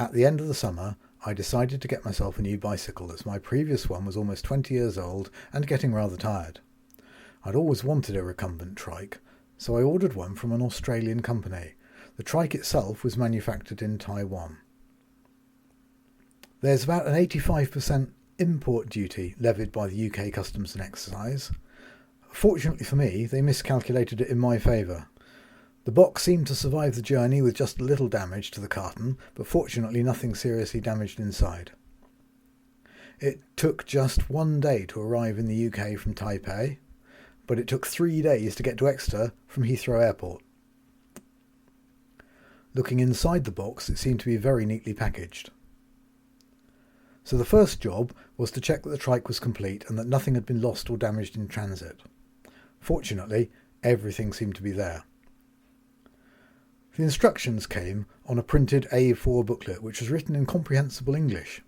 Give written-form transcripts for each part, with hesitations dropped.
At the end of the summer, I decided to get myself a new bicycle as my previous one was almost 20 years old and getting rather tired. I'd always wanted a recumbent trike, so I ordered one from an Australian company. The trike itself was manufactured in Taiwan. There's about an 85% import duty levied by the UK Customs and Excise. Fortunately for me, they miscalculated it in my favour. The box seemed to survive the journey with just a little damage to the carton, but fortunately nothing seriously damaged inside. It took just 1 day to arrive in the UK from Taipei, but it took 3 days to get to Exeter from Heathrow Airport. Looking inside the box, it seemed to be very neatly packaged. So the first job was to check that the trike was complete and that nothing had been lost or damaged in transit. Fortunately, everything seemed to be there. The instructions came on a printed A4 booklet which was written in comprehensible English.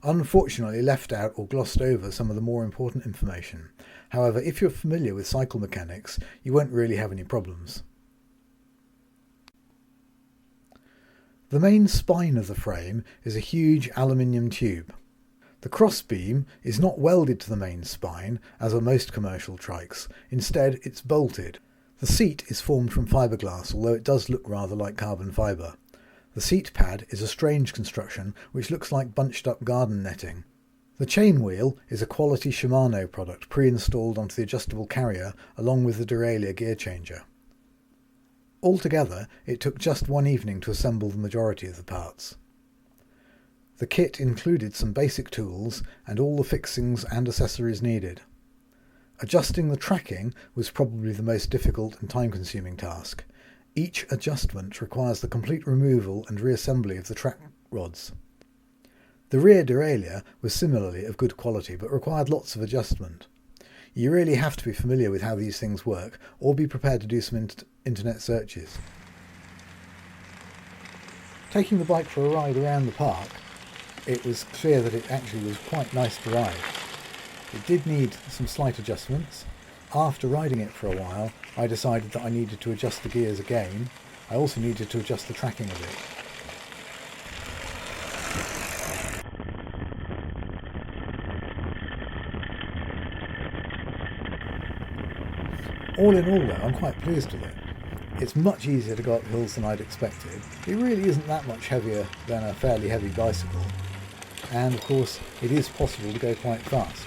Unfortunately left out or glossed over some of the more important information. However, if you're familiar with cycle mechanics, you won't really have any problems. The main spine of the frame is a huge aluminium tube. The crossbeam is not welded to the main spine, as are most commercial trikes. Instead, it's bolted. The seat is formed from fiberglass, although it does look rather like carbon fibre. The seat pad is a strange construction which looks like bunched up garden netting. The chain wheel is a quality Shimano product pre-installed onto the adjustable carrier along with the derailleur gear changer. Altogether, it took just 1 evening to assemble the majority of the parts. The kit included some basic tools and all the fixings and accessories needed. Adjusting the tracking was probably the most difficult and time-consuming task. Each adjustment requires the complete removal and reassembly of the track rods. The rear derailleur was similarly of good quality but required lots of adjustment. You really have to be familiar with how these things work or be prepared to do some internet searches. Taking the bike for a ride around the park, it was clear that it actually was quite nice to ride. It did need some slight adjustments. After riding it for a while, I decided that I needed to adjust the gears again. I also needed to adjust the tracking a bit. All in all though, I'm quite pleased with it. It's much easier to go up hills than I'd expected. It really isn't that much heavier than a fairly heavy bicycle. And of course, it is possible to go quite fast.